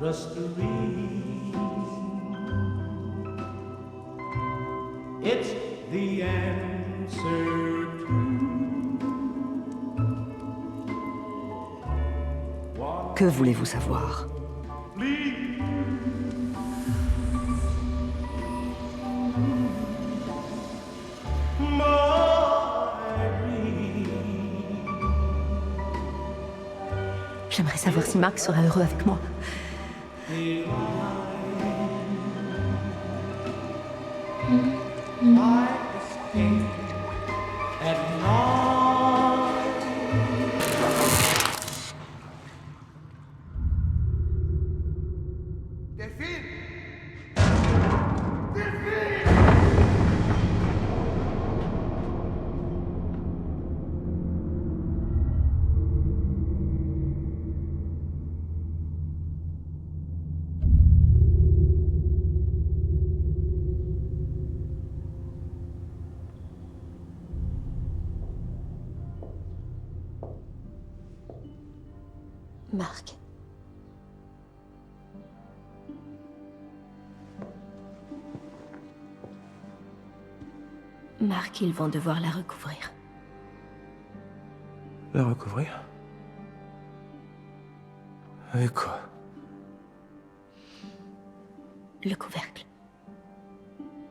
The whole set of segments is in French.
mystery. It's the answer to what. Que voulez-vous savoir? J'aimerais savoir si Marc sera heureux avec moi. Marc. Marc, ils vont devoir la recouvrir. La recouvrir? Avec quoi? Le couvercle.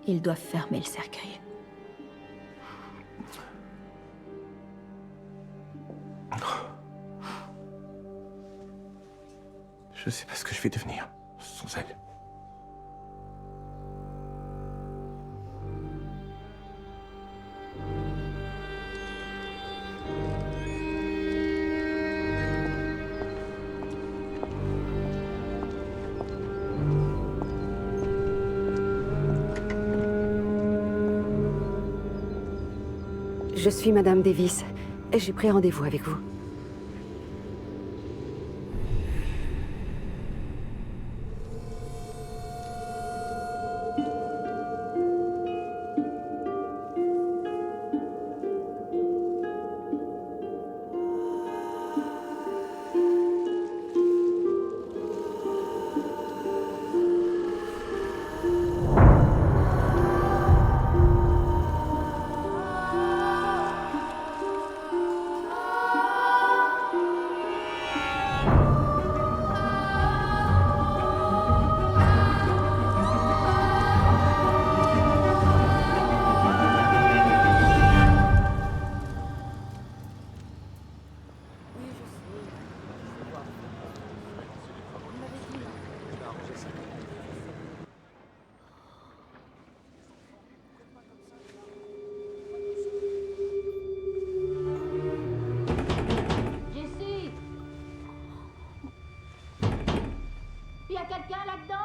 Ils doivent fermer le cercueil. Je sais pas ce que je vais devenir sans elle. Je suis Madame Davis. J'ai pris rendez-vous avec vous. Quelqu'un là-dedans?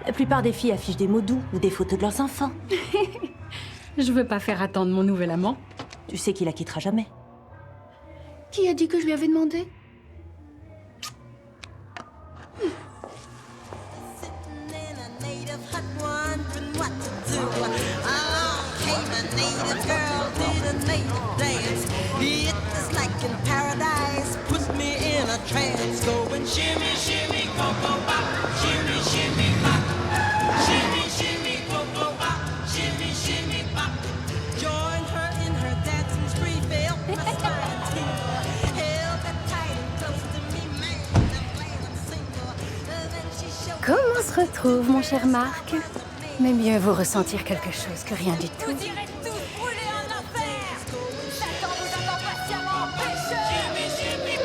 La plupart des filles affichent des mots doux ou des photos de leurs enfants. Je veux pas faire attendre mon nouvel amant. Tu sais qu'il la quittera jamais. Qui a dit que je lui avais demandé? of hut wondering what to do. Along came a native girl, did a native dance. It was like in paradise, put me in a trance. Going shimmy, shimmy, go, bop, shimmy, shimmy, bop. Shimmy, shimmy, go, bop, shimmy, shimmy, bop. Join her in her dancing spree, felt my spine tingle. Held her tight and close to me, man, I'm glad I'm single. Then she showed me Comment se retrouve, mon cher Marc? Mais mieux vaut ressentir quelque chose que rien du tout. Vous irez tous brûler en enfer. Satan vous attend patiemment, pécheur. Jimmy, Jimmy.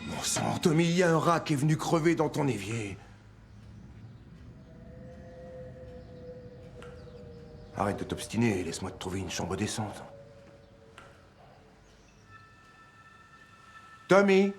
Bon sang, Tommy, il y a un rat qui est venu crever dans ton évier. Arrête de t'obstiner et laisse-moi te trouver une chambre décente. Tommy!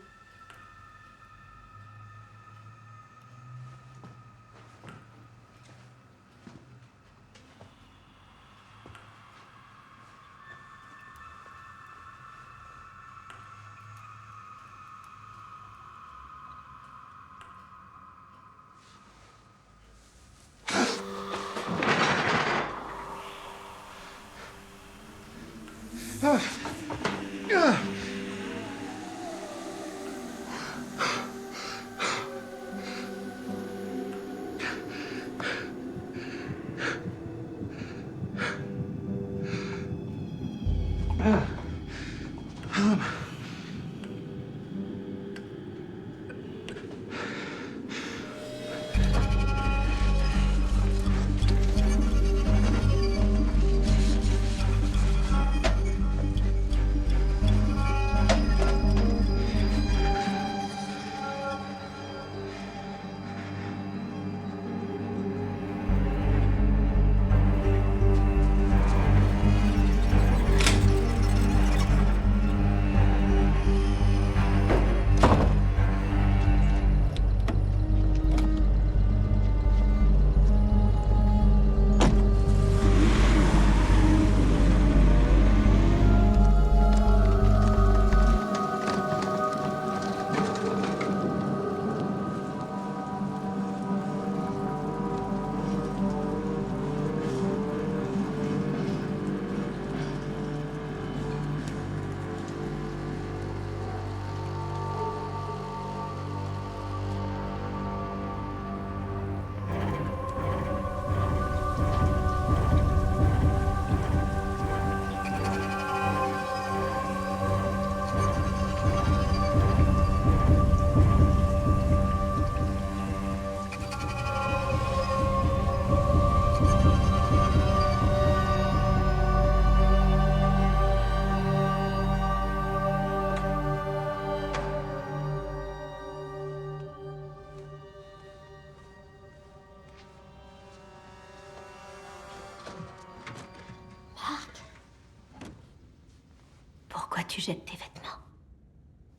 Pourquoi tu jettes tes vêtements?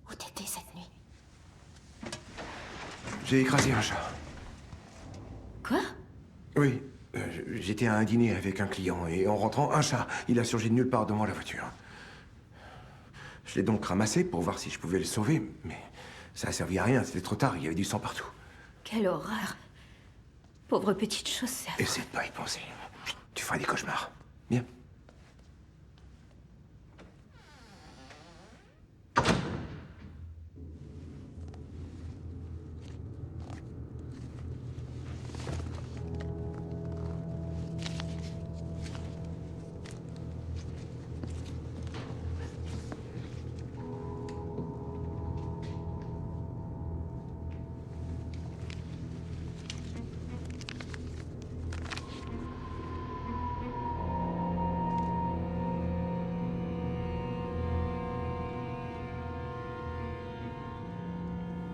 Où t'étais cette nuit? J'ai écrasé un chat. Quoi? Oui, j'étais à un dîner avec un client et en rentrant, un chat, il a surgi de nulle part devant la voiture. Je l'ai donc ramassé pour voir si je pouvais le sauver, mais Ça a servi à rien, c'était trop tard, il y avait du sang partout. Quelle horreur. Pauvre petite chaussette. Essaie de pas y penser. Tu feras des cauchemars. Bien.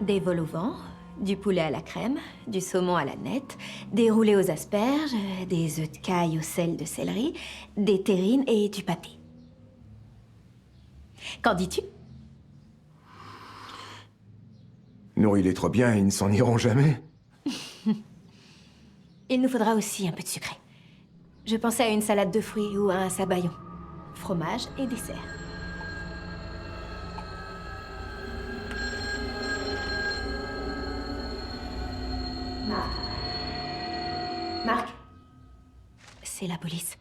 Des vols au vent, du poulet à la crème, du saumon à la nette, des roulés aux asperges, des œufs de caille au sel de céleri, des terrines et du pâté. Qu'en dis-tu? Nourris-les trop bien et ils ne s'en iront jamais. Il nous faudra aussi un peu de sucré. Je pensais à une salade de fruits ou à un sabayon. Fromage et dessert. Marc. C'est la police.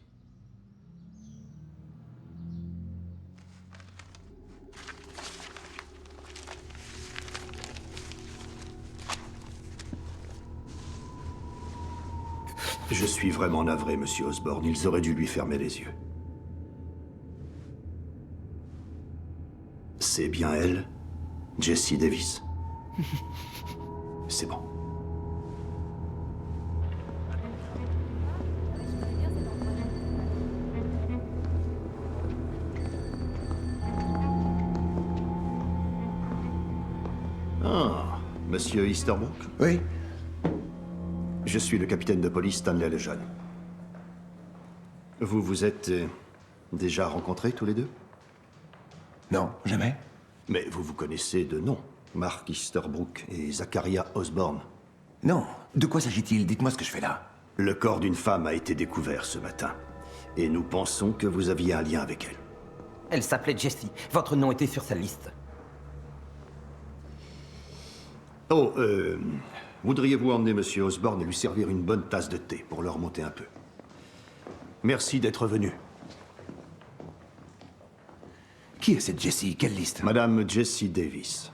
Je suis vraiment navré, monsieur Osborne. Ils auraient dû lui fermer les yeux. C'est bien elle, Jessie Davis. C'est bon. Ah, monsieur Easterbrook? Oui. Je suis le capitaine de police Stanley Lejeune. Vous vous êtes déjà rencontrés tous les deux? Non, jamais. Mais vous vous connaissez de nom. Mark Easterbrook et Zachariah Osborne. Non. De quoi s'agit-il? Dites-moi ce que je fais là. Le corps d'une femme a été découvert ce matin. Et nous pensons que vous aviez un lien avec elle. Elle s'appelait Jessie. Votre nom était sur sa liste. Oh, voudriez-vous emmener monsieur Osborne et lui servir une bonne tasse de thé pour le remonter un peu? Merci d'être venu. Qui est cette Jessie? Quelle liste? Madame Jessie Davis.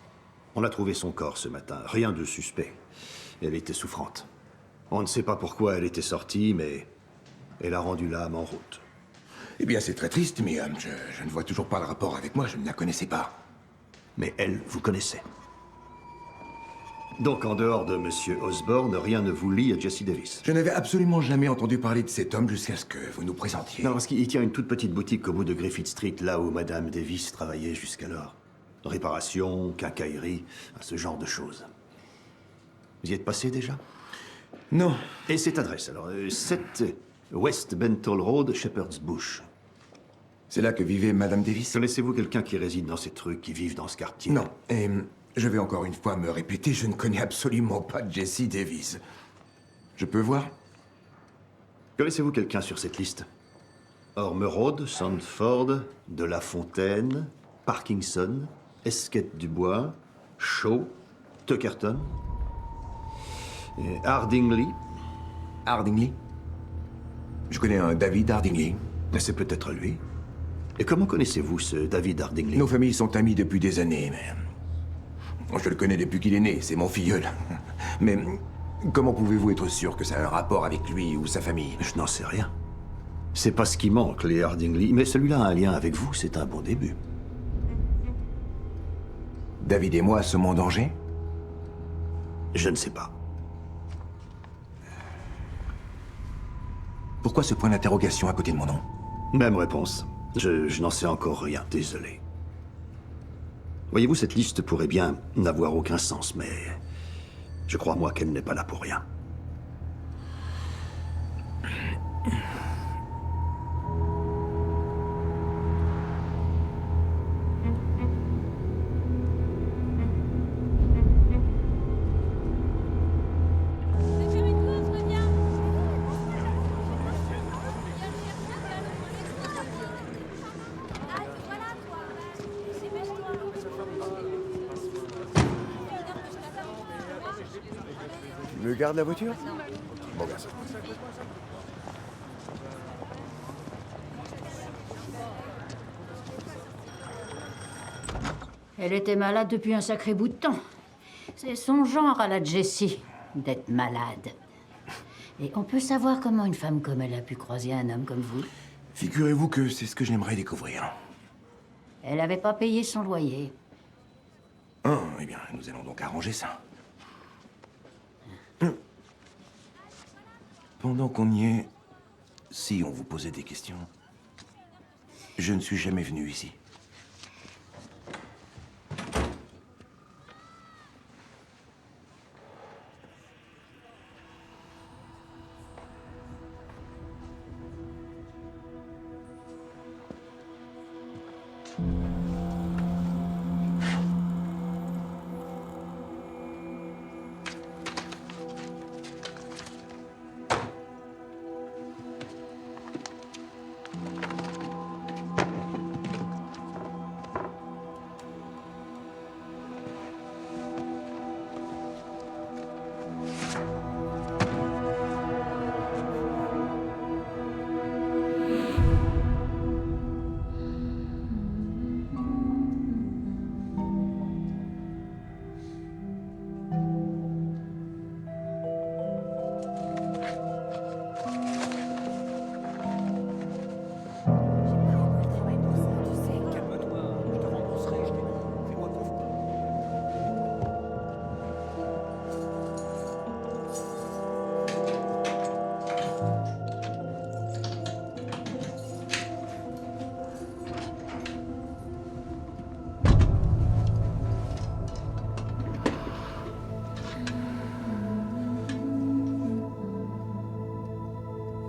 On a trouvé son corps ce matin. Rien de suspect. Elle était souffrante. On ne sait pas pourquoi elle était sortie, mais elle a rendu l'âme en route. Eh bien, c'est très triste, mais je ne vois toujours pas le rapport avec moi. Je ne la connaissais pas. Mais elle vous connaissait. Donc, en dehors de monsieur Osborne, rien ne vous lie à Jessie Davis. Je n'avais absolument jamais entendu parler de cet homme jusqu'à ce que vous nous présentiez. Non, parce qu'il tient une toute petite boutique au bout de Griffith Street, là où madame Davis travaillait jusqu'alors. Réparation, quincaillerie, ce genre de choses. Vous y êtes passé déjà? Non. Et cette adresse, alors, 7 West Bentall Road, Shepherd's Bush. C'est là que vivait Madame Davis? Connaissez-vous quelqu'un qui réside dans cette rue, qui vive dans ce quartier? Non. Et je vais encore une fois me répéter, je ne connais absolument pas Jessie Davis. Je peux voir? Connaissez-vous quelqu'un sur cette liste? Ormerode, Sandford, De La Fontaine, Parkinson, Esquette Dubois, Shaw, Tuckerton, et Hardingley. Hardingley? Je connais un David Hardingley. C'est peut-être lui. Et comment connaissez-vous ce David Hardingley? Nos familles sont amies depuis des années, mais... Je le connais depuis qu'il est né, c'est mon filleul. Mais comment pouvez-vous être sûr que ça a un rapport avec lui ou sa famille? Je n'en sais rien. C'est pas ce qui manque, les Hardingley. Mais celui-là a un lien avec vous, c'est un bon début. David et moi sommes en danger? Je ne sais pas. Pourquoi ce point d'interrogation à côté de mon nom? Même réponse. Je n'en sais encore rien, désolé. Voyez-vous, cette liste pourrait bien n'avoir aucun sens, mais... je crois, moi, qu'elle n'est pas là pour rien. me gardes la voiture? Bon, merci. Elle était malade depuis un sacré bout de temps. C'est son genre à la Jessie, d'être malade. Et on peut savoir comment une femme comme elle a pu croiser un homme comme vous? Figurez-vous que c'est ce que j'aimerais découvrir. Elle n'avait pas payé son loyer. Ah, eh bien, nous allons donc arranger ça. Pendant qu'on y est, si on vous posait des questions, je ne suis jamais venu ici.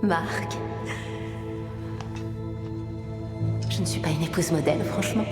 Marc. Je ne suis pas une épouse modèle, franchement.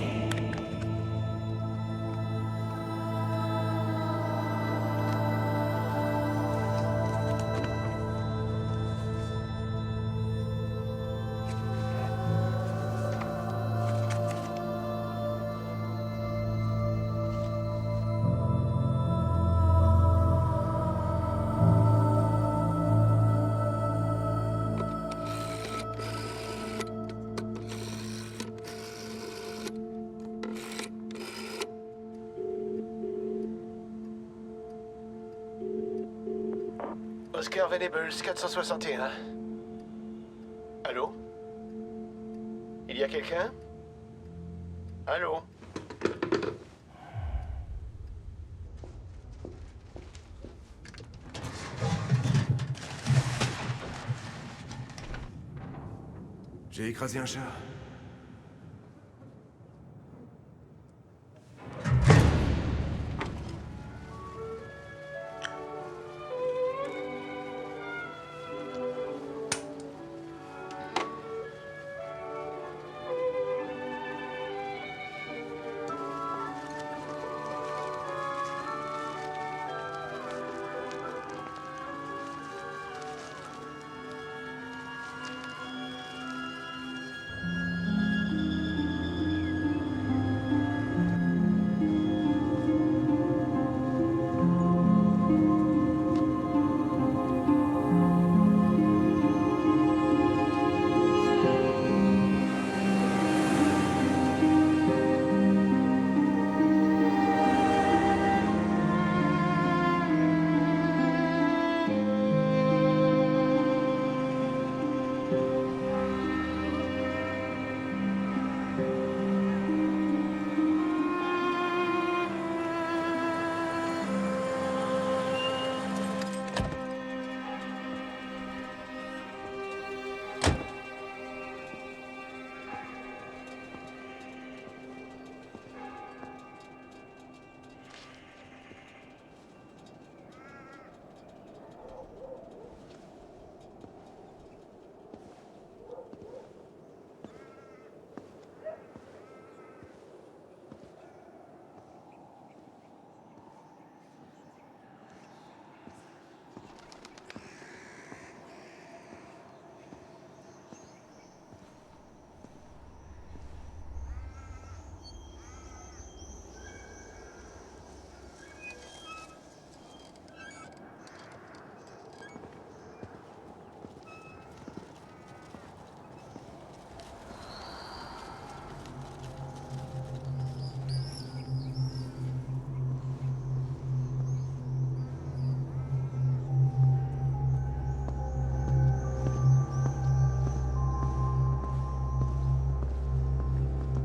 Oscar Venables, 461. Allô? Il y a quelqu'un? Allô? J'ai écrasé un chat.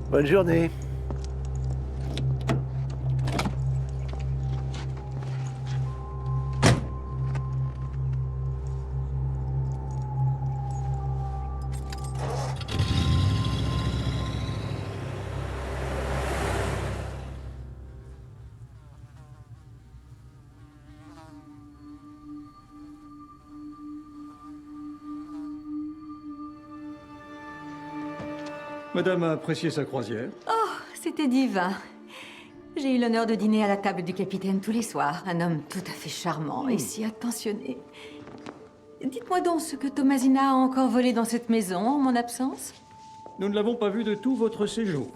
Bonne journée. Madame a apprécié sa croisière? C'était divin. J'ai eu l'honneur de dîner à la table du capitaine tous les soirs. Un homme tout à fait charmant et si attentionné. Dites-moi donc ce que Thomasina a encore volé dans cette maison en mon absence. Nous ne l'avons pas vu de tout votre séjour.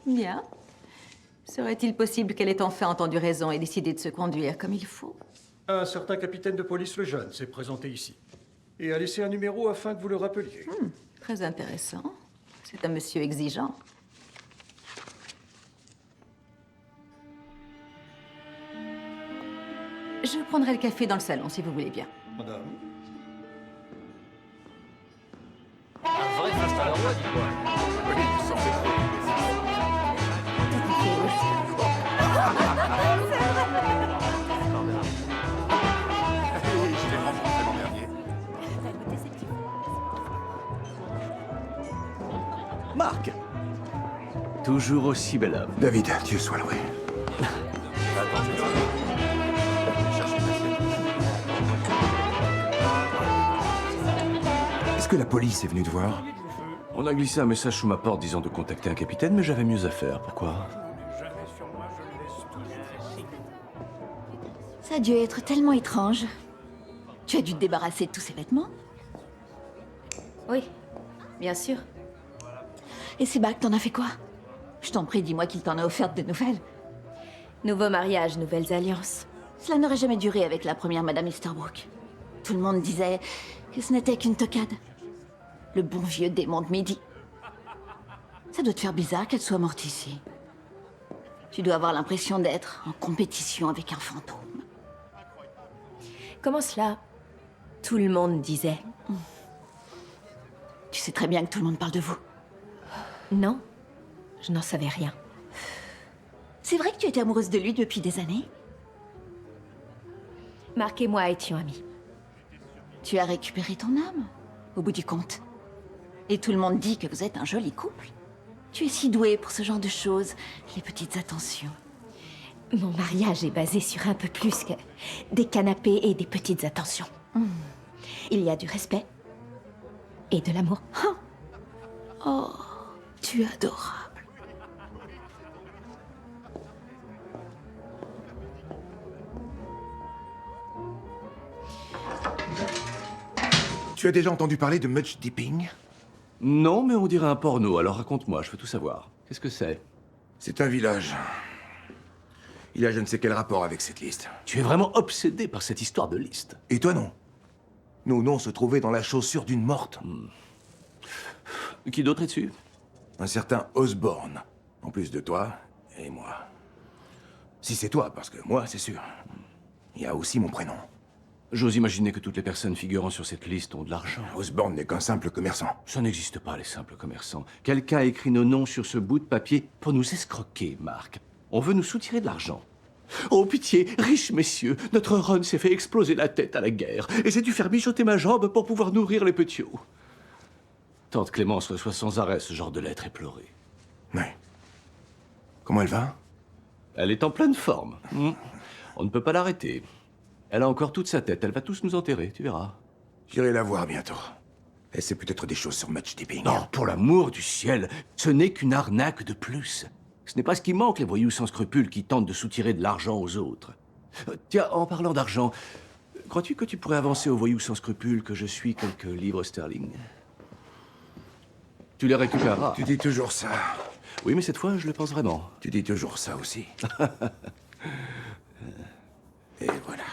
Bien. Serait-il possible qu'elle ait enfin entendu raison et décidé de se conduire comme il faut? Un certain capitaine de police le jeune s'est présenté ici. Et a laissé un numéro afin que vous le rappeliez. Très intéressant. C'est un monsieur exigeant. Je prendrai le café dans le salon, si vous voulez bien. Madame? Marc! Toujours aussi bel homme. David, Dieu soit loué. Est-ce que la police est venue te voir? On a glissé un message sous ma porte disant de contacter un capitaine, mais j'avais mieux à faire. Pourquoi? Ça a dû être tellement étrange. Tu as dû te débarrasser de tous ces vêtements? Oui, bien sûr. Et ces bagues, t'en as fait quoi? Je t'en prie, dis-moi qu'il t'en a offert de nouvelles. Nouveau mariage, nouvelles alliances. Cela n'aurait jamais duré avec la première Madame Easterbrook. Tout le monde disait que ce n'était qu'une toquade. Le bon vieux démon de midi. Ça doit te faire bizarre qu'elle soit morte ici. Tu dois avoir l'impression d'être en compétition avec un fantôme. Comment cela? Tout le monde disait. Tu sais très bien que tout le monde parle de vous. Non, je n'en savais rien. C'est vrai que tu étais amoureuse de lui depuis des années? Marc et moi étions amis. Tu as récupéré ton âme, au bout du compte. Et tout le monde dit que vous êtes un joli couple. Tu es si doué pour ce genre de choses, les petites attentions. Mon mariage est basé sur un peu plus que des canapés et des petites attentions. Il y a du respect et de l'amour. Oh, tu es adorable. Tu as déjà entendu parler de Much Dipping? Non, mais on dirait un porno, alors raconte-moi, je veux tout savoir. Qu'est-ce que c'est? C'est un village. Il a je ne sais quel rapport avec cette liste. Tu es vraiment obsédé par cette histoire de liste. Et toi, non? Nos noms se trouvaient dans la chaussure d'une morte. Qui d'autre est dessus? Un certain Osborne. En plus de toi et moi. Si c'est toi, parce que moi, c'est sûr. Il y a aussi mon prénom. J'ose imaginer que toutes les personnes figurant sur cette liste ont de l'argent. Osborne n'est qu'un simple commerçant. Ça n'existe pas, les simples commerçants. Quelqu'un a écrit nos noms sur ce bout de papier pour nous escroquer, Marc. On veut nous soutirer de l'argent. Oh, pitié, riches messieurs, notre Ron s'est fait exploser la tête à la guerre, et j'ai dû faire mijoter ma jambe pour pouvoir nourrir les petits. Tante Clémence reçoit sans arrêt ce genre de lettres éplorées. Ouais. Comment elle va? Elle est en pleine forme. On ne peut pas l'arrêter. Elle a encore toute sa tête, elle va tous nous enterrer, tu verras. J'irai la voir bientôt. Elle sait peut-être des choses sur Much Dipping. Non, pour l'amour du ciel, ce n'est qu'une arnaque de plus. Ce n'est pas ce qui manque, les voyous sans scrupules qui tentent de soutirer de l'argent aux autres. Tiens, en parlant d'argent, crois-tu que tu pourrais avancer aux voyous sans scrupules que je suis quelques livres sterling? Tu les récupéreras. Tu dis toujours ça. Oui, mais cette fois, je le pense vraiment. Tu dis toujours ça aussi. Et voilà.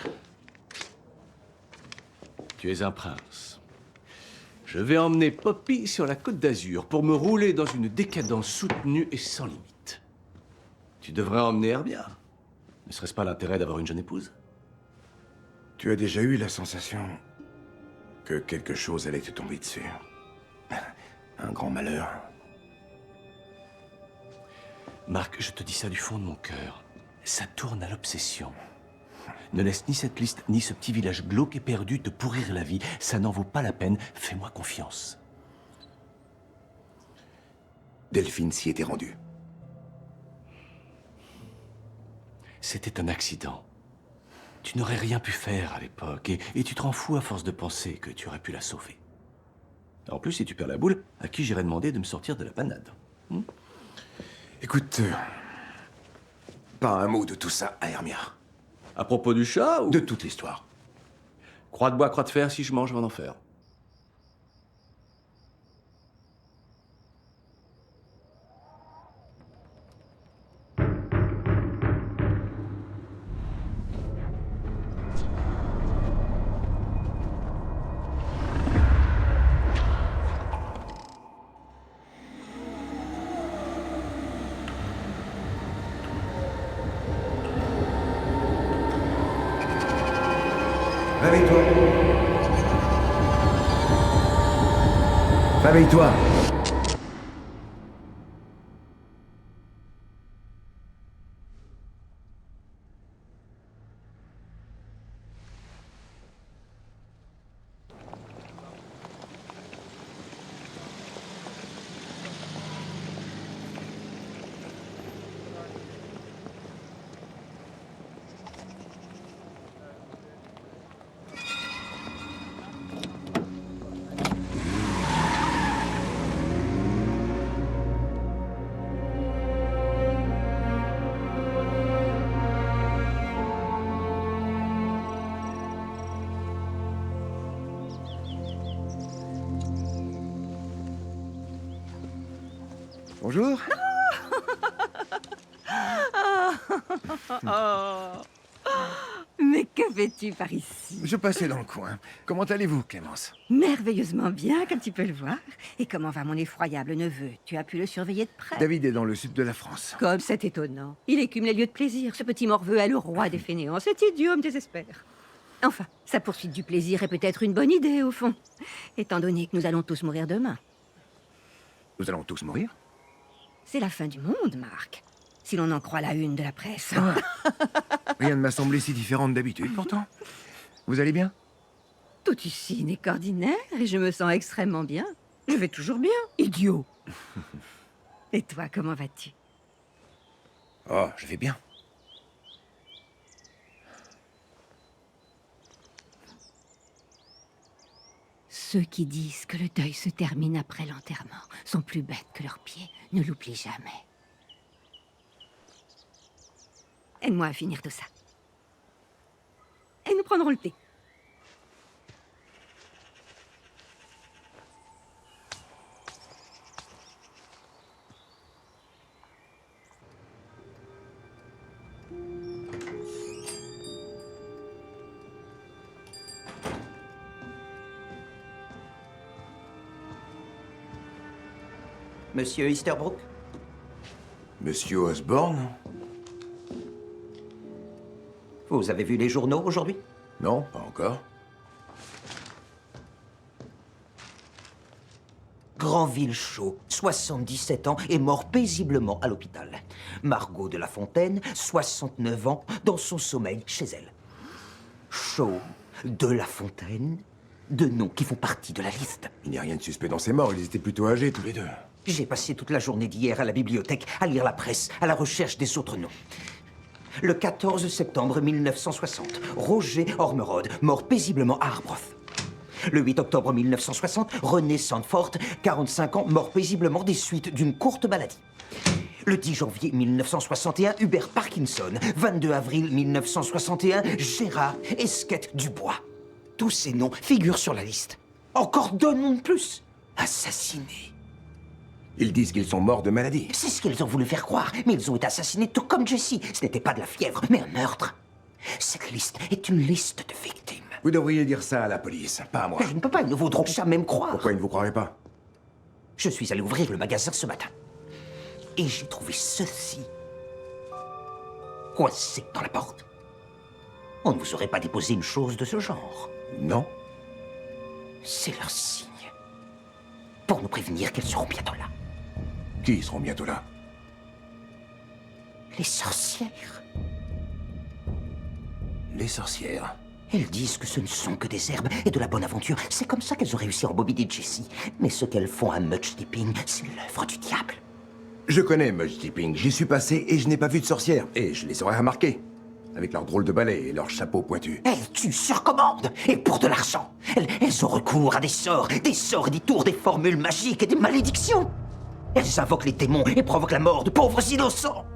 Tu es un prince. Je vais emmener Poppy sur la Côte d'Azur pour me rouler dans une décadence soutenue et sans limite. Tu devrais emmener Herbia. Ne serait-ce pas l'intérêt d'avoir une jeune épouse? Tu as déjà eu la sensation que quelque chose allait te tomber dessus? Un grand malheur? Marc, je te dis ça du fond de mon cœur. Ça tourne à l'obsession. Ne laisse ni cette liste, ni ce petit village glauque et perdu te pourrir la vie. Ça n'en vaut pas la peine. Fais-moi confiance. Delphine s'y était rendue. C'était un accident. Tu n'aurais rien pu faire à l'époque, et tu te rends fou à force de penser que tu aurais pu la sauver. En plus, si tu perds la boule, à qui j'irais demander de me sortir de la panade? Écoute, pas un mot de tout ça à Hermia. À propos du chat ou... De toute l'histoire. Croix de bois, croix de fer, si je mange, je vais en enfer. Réveille-toi. Réveille-toi. Bonjour. Mais que fais-tu par ici? Je passais dans le coin. Comment allez-vous, Clémence? Merveilleusement bien, comme tu peux le voir. Et comment va mon effroyable neveu? Tu as pu le surveiller de près? David est dans le sud de la France. Comme c'est étonnant. Il écume les lieux de plaisir. Ce petit morveux est le roi des fainéants. Cet idiot me désespère. Enfin, sa poursuite du plaisir est peut-être une bonne idée, au fond. Étant donné que nous allons tous mourir demain. Nous allons tous mourir? C'est la fin du monde, Marc. Si l'on en croit la une de la presse. Rien ne m'a semblé si différent d'habitude, pourtant. Vous allez bien? Tout ici n'est qu'ordinaire et je me sens extrêmement bien. Je vais toujours bien, idiot. Et toi, comment vas-tu? Oh, je vais bien. Ceux qui disent que le deuil se termine après l'enterrement sont plus bêtes que leurs pieds. Ne l'oublie jamais. Aide-moi à finir tout ça. Et nous prendrons le thé. Monsieur Easterbrook? Monsieur Osborne? Vous avez vu les journaux aujourd'hui? Non, pas encore. Granville Shaw, 77 ans, est mort paisiblement à l'hôpital. Margot de la Fontaine, 69 ans, dans son sommeil chez elle. Shaw, de la Fontaine, deux noms qui font partie de la liste. Il n'y a rien de suspect dans ces morts, ils étaient plutôt âgés tous les deux. J'ai passé toute la journée d'hier à la bibliothèque à lire la presse, à la recherche des autres noms. Le 14 septembre 1960, Roger Ormerod, mort paisiblement à Arbroath. Le 8 octobre 1960, René Sandford, 45 ans, mort paisiblement des suites d'une courte maladie. Le 10 janvier 1961, Hubert Parkinson. 22 avril 1961, Gérard Esquette Dubois. Tous ces noms figurent sur la liste. Encore deux noms de plus. Assassinés. Ils disent qu'ils sont morts de maladie. C'est ce qu'ils ont voulu faire croire, mais ils ont été assassinés tout comme Jesse. Ce n'était pas de la fièvre, mais un meurtre. Cette liste est une liste de victimes. Vous devriez dire ça à la police, pas à moi. Je ne peux pas, ils ne voudront jamais me croire. Pourquoi ils ne vous croiraient pas? Je suis allé ouvrir le magasin ce matin. Et j'ai trouvé ceci coincé dans la porte. On ne vous aurait pas déposé une chose de ce genre. Non. C'est leur signe. Pour nous prévenir qu'elles seront bientôt là. Qui seront bientôt là? Les sorcières. Les sorcières. Elles disent que ce ne sont que des herbes et de la bonne aventure. C'est comme ça qu'elles ont réussi à embobiner Jessie. Mais ce qu'elles font à Much Tipping, c'est l'œuvre du diable. Je connais Mudge Tipping, j'y suis passé et je n'ai pas vu de sorcières. Et je les aurais remarquées. Avec leurs drôles de balais et leurs chapeaux pointus. Elles tuent sur commande, et pour de l'argent. Elles ont recours à des sorts et des tours, des formules magiques et des malédictions. Elles invoquent les démons et provoquent la mort de pauvres innocents.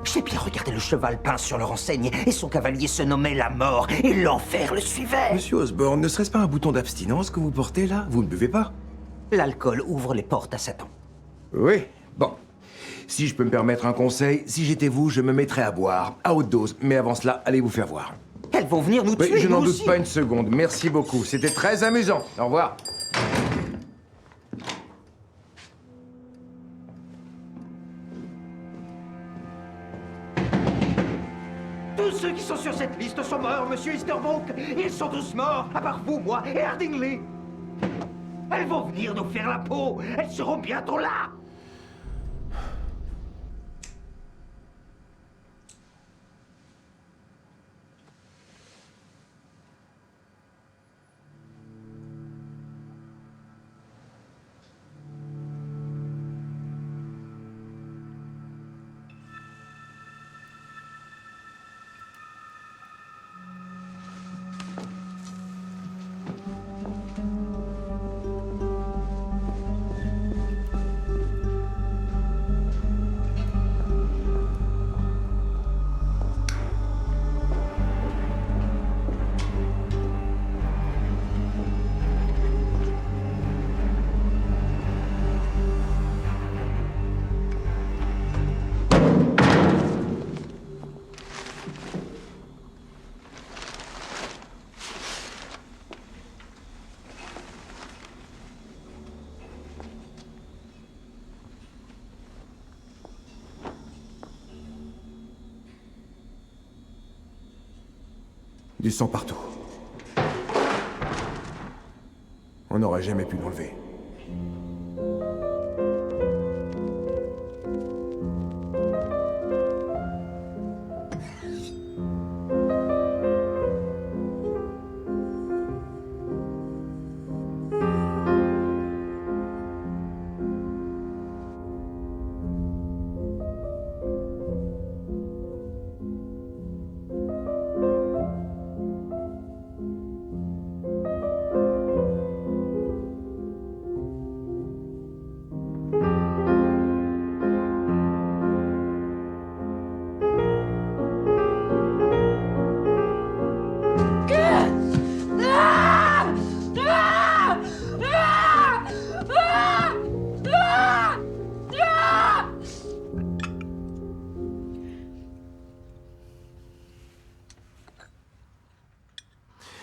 J'ai bien regardé le cheval peint sur leur enseigne, et son cavalier se nommait la mort, et l'enfer le suivait. Monsieur Osborne, ne serait-ce pas un bouton d'abstinence que vous portez là? Vous ne buvez pas? L'alcool ouvre les portes à Satan. Oui, bon. Si je peux me permettre un conseil, si j'étais vous, je me mettrais à boire, à haute dose. Mais avant cela, allez vous faire voir. Elles vont venir nous tuer, je n'en nous doute aussi. pas une seconde. Merci beaucoup. C'était très amusant. Au revoir. Tous ceux qui sont sur cette liste sont morts, monsieur Easterbrook. Ils sont tous morts, à part vous, moi et Hardingley. Elles vont venir nous faire la peau. Elles seront bientôt là. Du sang partout. On n'aurait jamais pu l'enlever.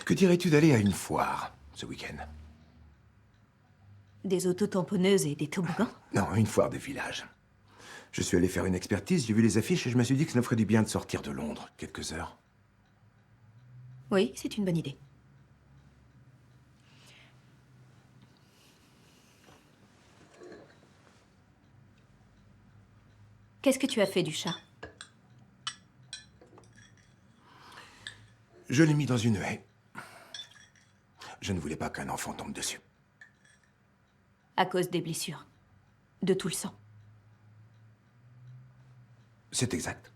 Que dirais-tu d'aller à une foire, ce week-end? Des autotamponneuses et des toboggans? Non, une foire de village. Je suis allé faire une expertise, j'ai vu les affiches et je me suis dit que ça me ferait du bien de sortir de Londres quelques heures. Oui, c'est une bonne idée. Qu'est-ce que tu as fait du chat? Je l'ai mis dans une haie. Je ne voulais pas qu'un enfant tombe dessus. À cause des blessures. De tout le sang. C'est exact.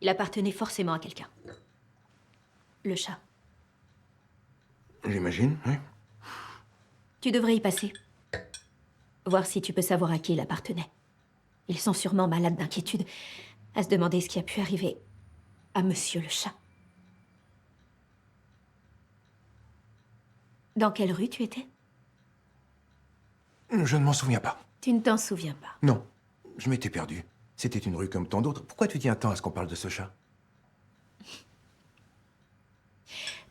Il appartenait forcément à quelqu'un. Le chat. J'imagine, oui. Tu devrais y passer. Voir si tu peux savoir à qui il appartenait. Ils sont sûrement malades d'inquiétude, à se demander ce qui a pu arriver à Monsieur le chat. Dans quelle rue tu étais? Je ne m'en souviens pas. Tu ne t'en souviens pas. Non, je m'étais perdu. C'était une rue comme tant d'autres. Pourquoi tu tiens tant à ce qu'on parle de ce chat?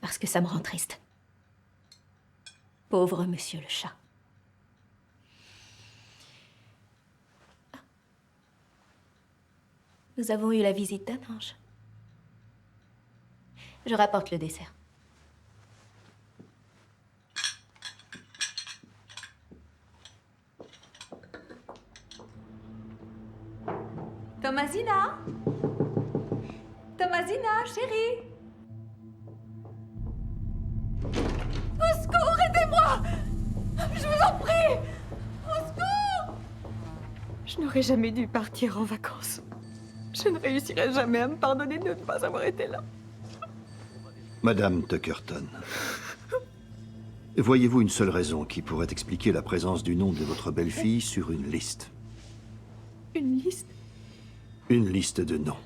Parce que ça me rend triste. Pauvre Monsieur le chat. Nous avons eu la visite d'un ange. Je rapporte le dessert. Thomasina? Thomasina, chérie? Au secours, aidez-moi! Je vous en prie! Au secours! Je n'aurais jamais dû partir en vacances. Je ne réussirai jamais à me pardonner de ne pas avoir été là. Madame Tuckerton, voyez-vous une seule raison qui pourrait expliquer la présence du nom de votre belle-fille sur une liste? Une liste? Une liste de noms.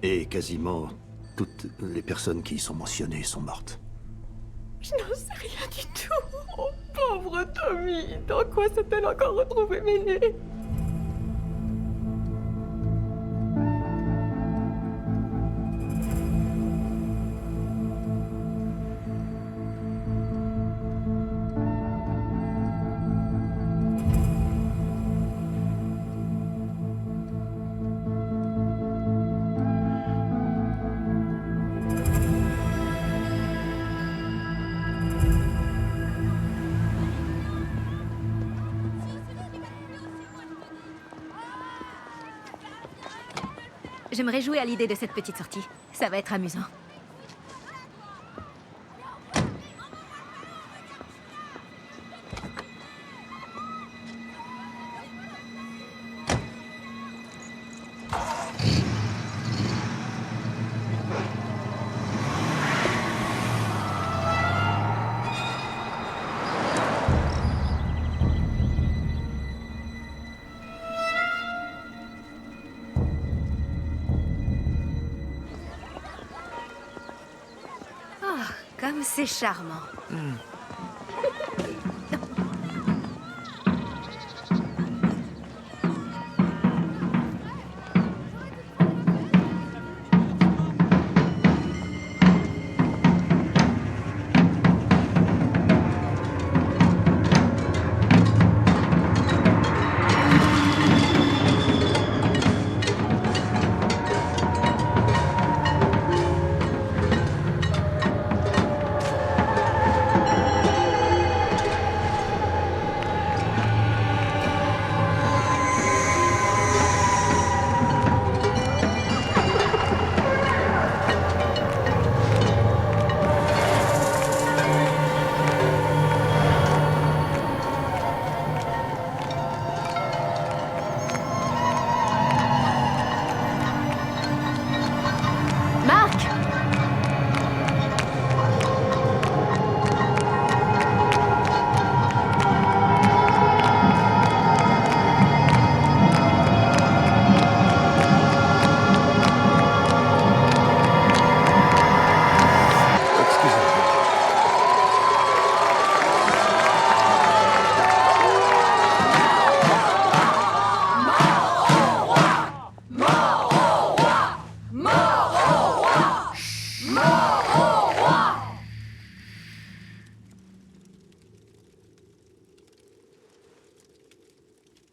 Et quasiment toutes les personnes qui y sont mentionnées sont mortes. Je n'en sais rien du tout. Oh, pauvre Tommy, dans quoi s'est-elle encore retrouvée mêlée? Je me réjouis à l'idée de cette petite sortie. Ça va être amusant. Comme c'est charmant.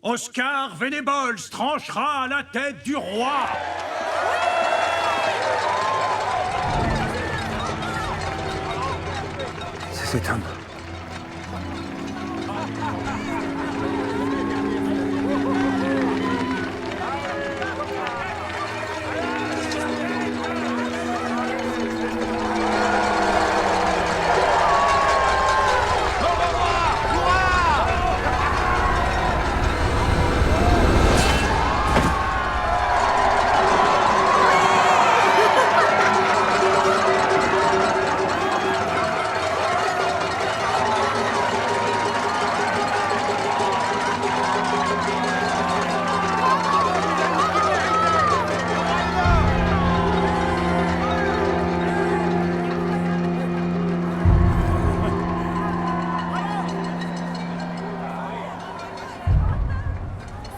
Oscar Venables tranchera à la tête du roi. C'est cet homme.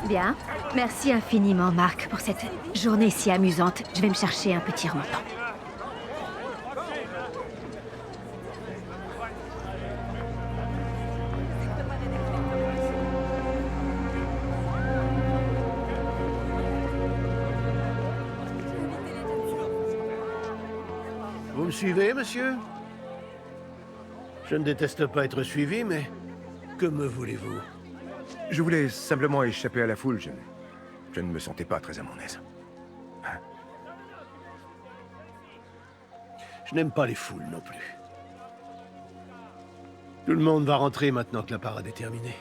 Bien. Merci infiniment, Marc, pour cette journée si amusante. Je vais me chercher un petit remontant. Vous me suivez, monsieur? Je ne déteste pas être suivi, mais que me voulez-vous? Je voulais simplement échapper à la foule. Je ne me sentais pas très à mon aise. Je n'aime pas les foules non plus. Tout le monde va rentrer maintenant que la parade est terminée.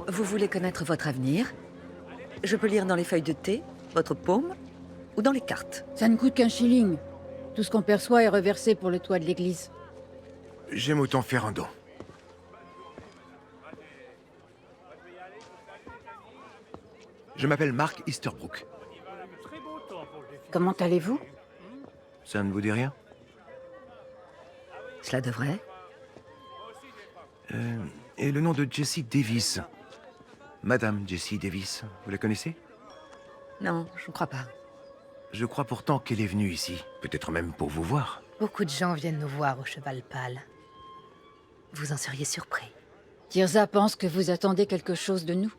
Vous voulez connaître votre avenir? Je peux lire dans les feuilles de thé, votre paume, ou dans les cartes. Ça ne coûte qu'un shilling. Tout ce qu'on perçoit est reversé pour le toit de l'église. J'aime autant faire un don. Je m'appelle Mark Easterbrook. Comment allez-vous? Ça ne vous dit rien? Cela devrait. Et le nom de Jessie Davis. Madame Jessie Davis, vous la connaissez? Non, je ne crois pas. Je crois pourtant qu'elle est venue ici. Peut-être même pour vous voir. Beaucoup de gens viennent nous voir au Cheval Pâle. Vous en seriez surpris. Tirza pense que vous attendez quelque chose de nous.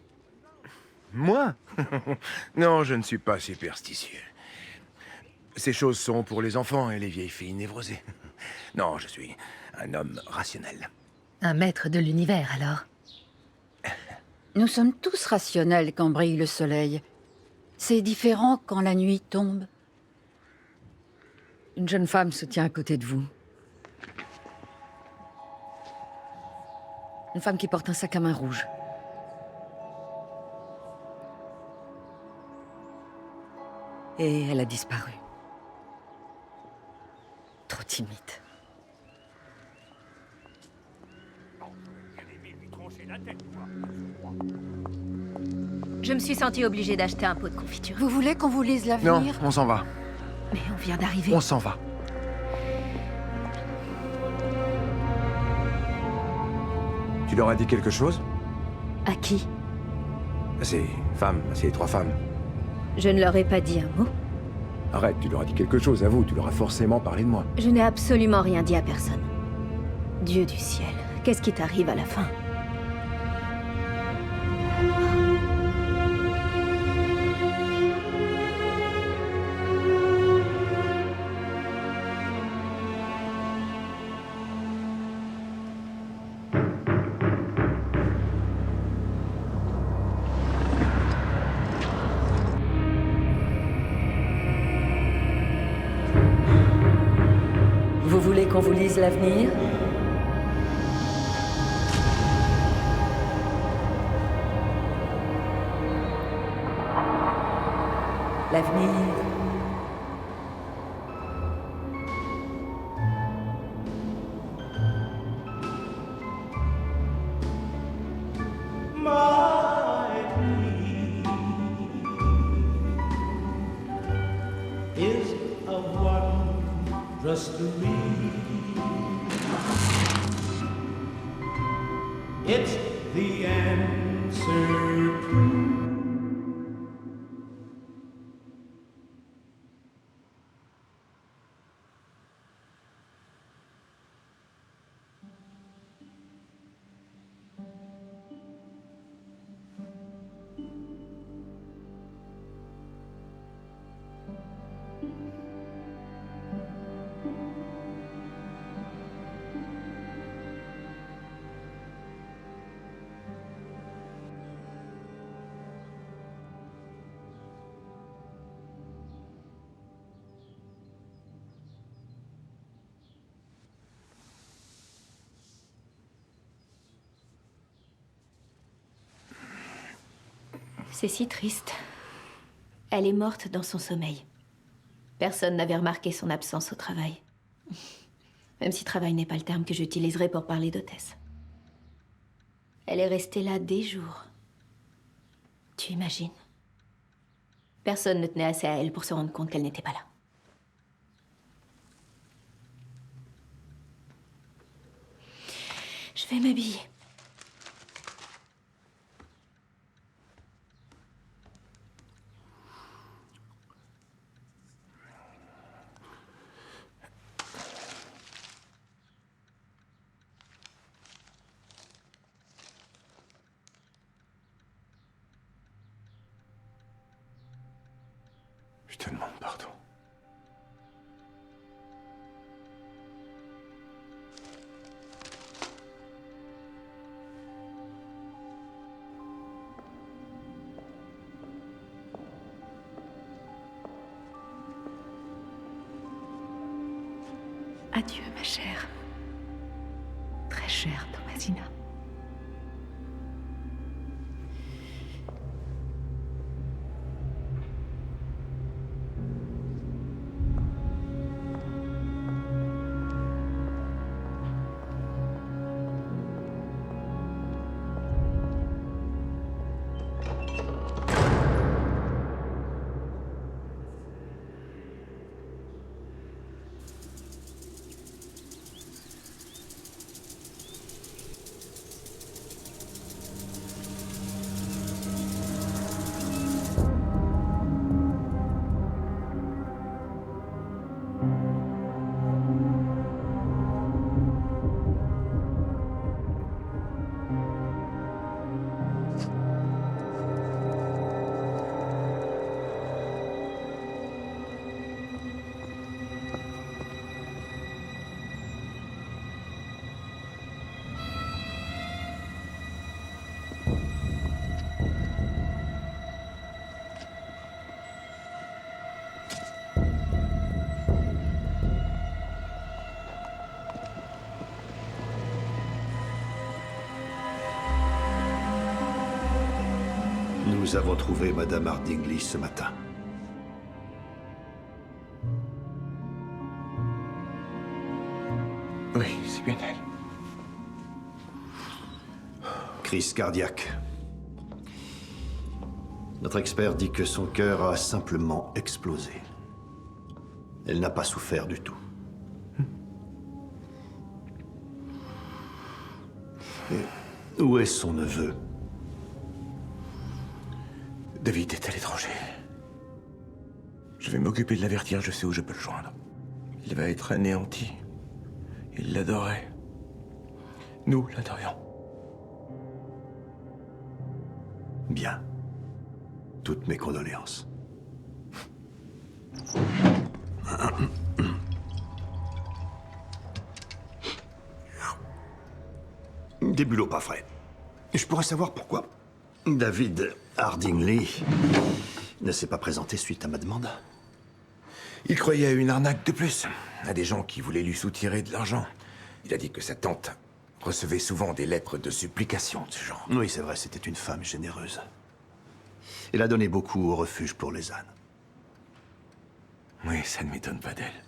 Moi? Non, je ne suis pas superstitieux. Ces choses sont pour les enfants et les vieilles filles névrosées. Non, je suis un homme rationnel. Un maître de l'univers, alors. Nous sommes tous rationnels quand brille le soleil. C'est différent quand la nuit tombe. Une jeune femme se tient à côté de vous. Une femme qui porte un sac à main rouge. Et elle a disparu. Trop timide. Je me suis sentie obligée d'acheter un pot de confiture. Vous voulez qu'on vous lise l'avenir? Non, on s'en va. Mais on vient d'arriver. On s'en va. Tu leur as dit quelque chose? À qui? Ces femmes, ces trois femmes. Je ne leur ai pas dit un mot. Arrête, tu leur as dit quelque chose à vous, tu leur as forcément parlé de moi. Je n'ai absolument rien dit à personne. Dieu du ciel, qu'est-ce qui t'arrive à la fin? Vous voulez qu'on vous lise l'avenir? L'avenir. Is a wondrous to read. It's the answer to C'est si triste. Elle est morte dans son sommeil. Personne n'avait remarqué son absence au travail. Même si travail n'est pas le terme que j'utiliserai pour parler d'hôtesse. Elle est restée là des jours. Tu imagines? Personne ne tenait assez à elle pour se rendre compte qu'elle n'était pas là. Je vais m'habiller. Je te demande pardon. Adieu, ma chère. Très chère Thomasina. Nous avons trouvé Madame Hardingley ce matin. Oui, c'est bien elle. Crise cardiaque. Notre expert dit que son cœur a simplement explosé. Elle n'a pas souffert du tout. Et où est son neveu? David est à l'étranger. Je vais m'occuper de l'avertir, je sais où je peux le joindre. Il va être anéanti. Il l'adorait. Nous l'adorions. Bien. Toutes mes condoléances. Des bulots pas frais. Je pourrais savoir pourquoi David Hardingley ne s'est pas présenté suite à ma demande. Il croyait à une arnaque de plus, à des gens qui voulaient lui soutirer de l'argent. Il a dit que sa tante recevait souvent des lettres de supplication de ce genre. Oui, c'est vrai, c'était une femme généreuse. Elle a donné beaucoup au refuge pour les ânes. Oui, ça ne m'étonne pas d'elle.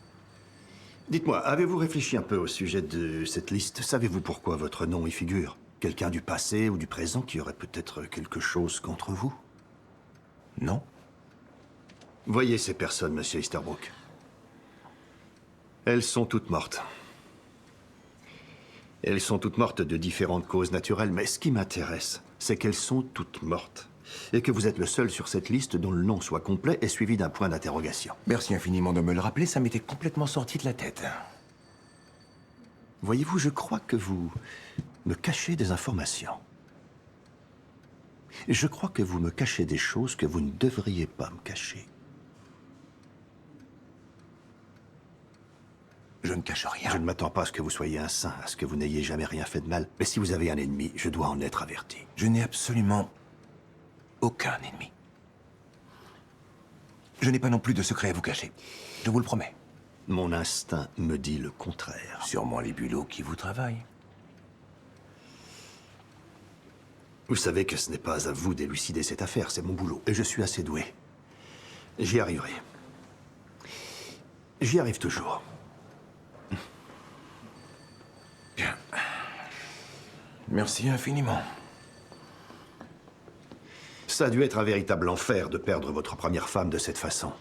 Dites-moi, avez-vous réfléchi un peu au sujet de cette liste? Savez-vous pourquoi votre nom y figure? Quelqu'un du passé ou du présent qui aurait peut-être quelque chose contre vous? Non. Voyez ces personnes, monsieur Easterbrook. Elles sont toutes mortes. Elles sont toutes mortes de différentes causes naturelles, mais ce qui m'intéresse, c'est qu'elles sont toutes mortes. Et que vous êtes le seul sur cette liste dont le nom soit complet et suivi d'un point d'interrogation. Merci infiniment de me le rappeler, ça m'était complètement sorti de la tête. Voyez-vous, je crois que vous me cachez des informations. Je crois que vous me cachez des choses que vous ne devriez pas me cacher. Je ne cache rien. Je ne m'attends pas à ce que vous soyez un saint, à ce que vous n'ayez jamais rien fait de mal. Mais si vous avez un ennemi, je dois en être averti. Je n'ai absolument aucun ennemi. Je n'ai pas non plus de secret à vous cacher. Je vous le promets. Mon instinct me dit le contraire. Sûrement les bulots qui vous travaillent. Vous savez que ce n'est pas à vous d'élucider cette affaire, c'est mon boulot. Et je suis assez doué. J'y arriverai. J'y arrive toujours. Bien. Merci infiniment. Ça a dû être un véritable enfer de perdre votre première femme de cette façon.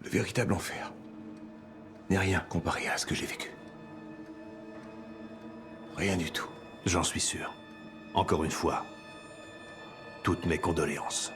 Le véritable enfer n'est rien comparé à ce que j'ai vécu. Rien du tout. J'en suis sûr. Encore une fois, toutes mes condoléances.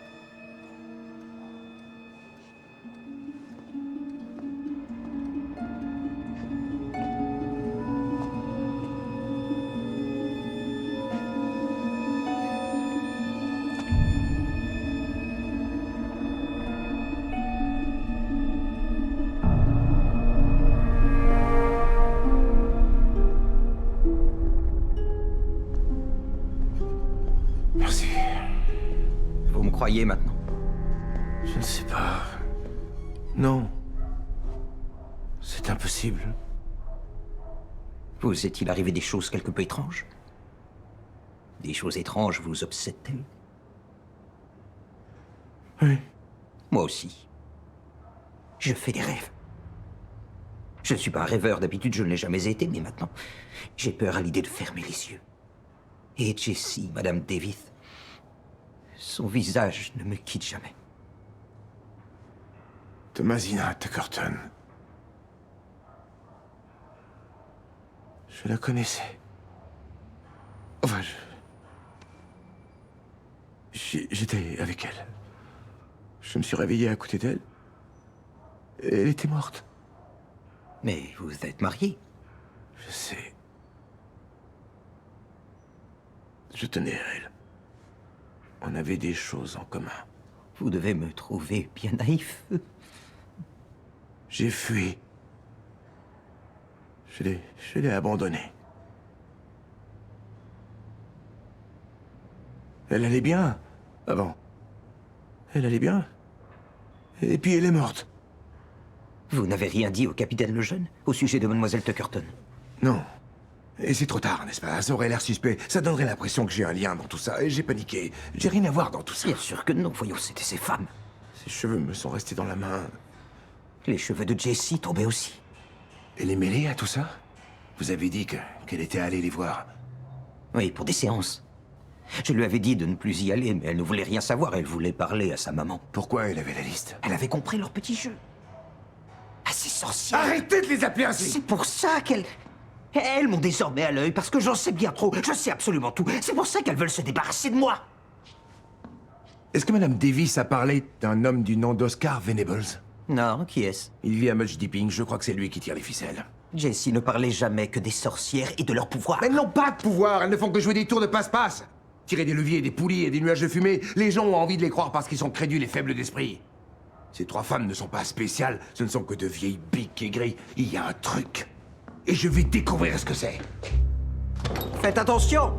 Merci. Vous me croyez maintenant? Je ne sais pas. Non. C'est impossible. Vous est-il arrivé des choses quelque peu étranges? Des choses étranges vous obsèdent-elles? Oui. Moi aussi. Je fais des rêves. Je ne suis pas un rêveur, d'habitude je ne l'ai jamais été, mais maintenant, j'ai peur à l'idée de fermer les yeux. Et Jessie, Madame Davis, son visage ne me quitte jamais. Thomasina Tuckerton. Je la connaissais. Enfin, j'étais avec elle. Je me suis réveillé à côté d'elle. Et elle était morte. Mais vous êtes marié? Je sais. Je tenais à elle. On avait des choses en commun. Vous devez me trouver bien naïf. J'ai fui. Je l'ai abandonnée. Elle allait bien, avant. Elle allait bien. Et puis elle est morte. Vous n'avez rien dit au capitaine Lejeune au sujet de Mademoiselle Tuckerton? Non. Et c'est trop tard, n'est-ce pas? Ça aurait l'air suspect. Ça donnerait l'impression que j'ai un lien dans tout ça. Et j'ai paniqué. J'ai rien à voir dans tout ça. Bien sûr que non. Voyons, c'était ces femmes. Ses cheveux me sont restés dans la main. Les cheveux de Jessie tombaient aussi. Elle est mêlée à tout ça? Vous avez dit qu'elle était allée les voir. Oui, pour des séances. Je lui avais dit de ne plus y aller, mais elle ne voulait rien savoir. Elle voulait parler à sa maman. Pourquoi elle avait la liste? Elle avait compris leur petit jeu. Ah, ces sorcières! Arrêtez de les appeler ainsi! C'est pour ça qu'elles... Elles m'ont désormais à l'œil, parce que j'en sais bien trop. Je sais absolument tout. C'est pour ça qu'elles veulent se débarrasser de moi. Est-ce que Madame Davis a parlé d'un homme du nom d'Oscar Venables? Non, qui est-ce? Il vit à Mudge Deeping. Je crois que c'est lui qui tire les ficelles. Jessie ne parlait jamais que des sorcières et de leur pouvoir. Elles n'ont pas de pouvoir. Elles ne font que jouer des tours de passe-passe. Tirer des leviers, des poulies et des nuages de fumée. Les gens ont envie de les croire parce qu'ils sont crédules et faibles d'esprit. Ces trois femmes ne sont pas spéciales. Ce ne sont que de vieilles biques aigries. Il y a un truc. Et je vais découvrir ce que c'est. Faites attention!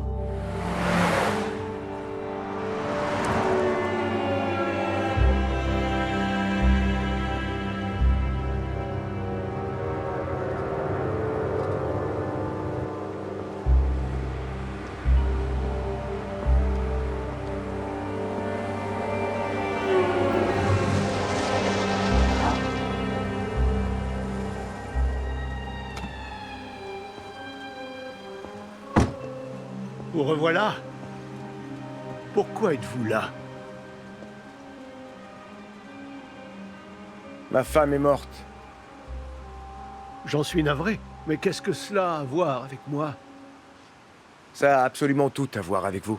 Vous revoilà. Pourquoi êtes-vous là? Ma femme est morte. J'en suis navré, mais qu'est-ce que cela a à voir avec moi? Ça a absolument tout à voir avec vous.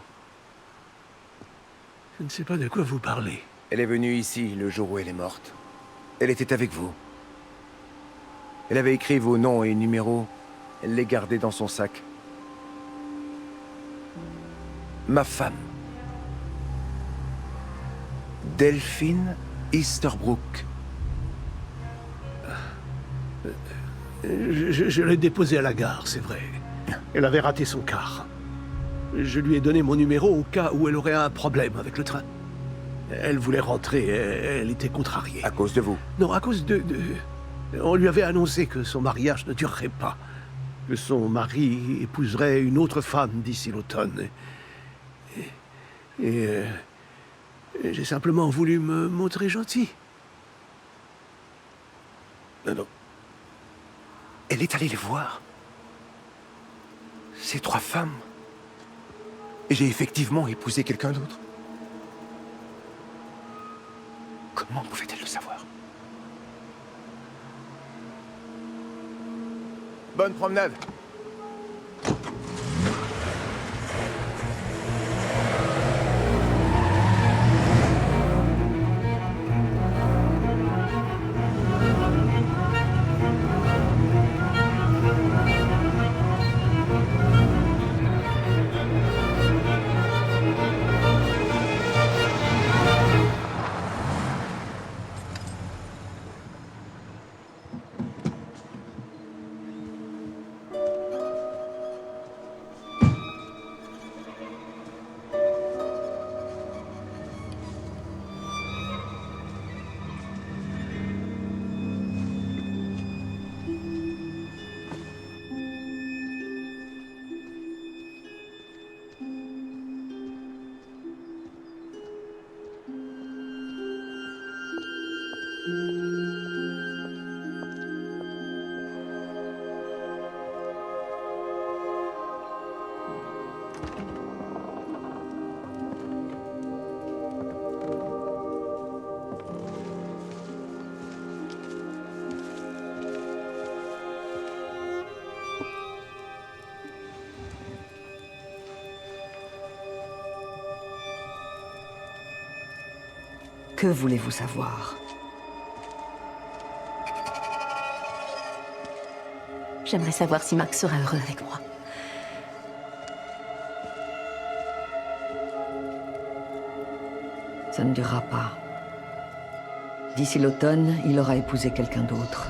Je ne sais pas de quoi vous parlez. Elle est venue ici le jour où elle est morte. Elle était avec vous. Elle avait écrit vos noms et numéros. Elle les gardait dans son sac. Ma femme. Delphine Easterbrook. Je l'ai déposée à la gare, c'est vrai. Elle avait raté son car. Je lui ai donné mon numéro au cas où elle aurait un problème avec le train. Elle voulait rentrer, elle était contrariée. À cause de vous? Non, à cause de... On lui avait annoncé que son mariage ne durerait pas. Que son mari épouserait une autre femme d'ici l'automne. Et j'ai simplement voulu me montrer gentil. Non. Elle est allée les voir. Ces trois femmes. Et j'ai effectivement épousé quelqu'un d'autre. Comment pouvait-elle le savoir? Bonne promenade. Que voulez-vous savoir? J'aimerais savoir si Max sera heureux avec moi. Ça ne durera pas. D'ici l'automne, il aura épousé quelqu'un d'autre.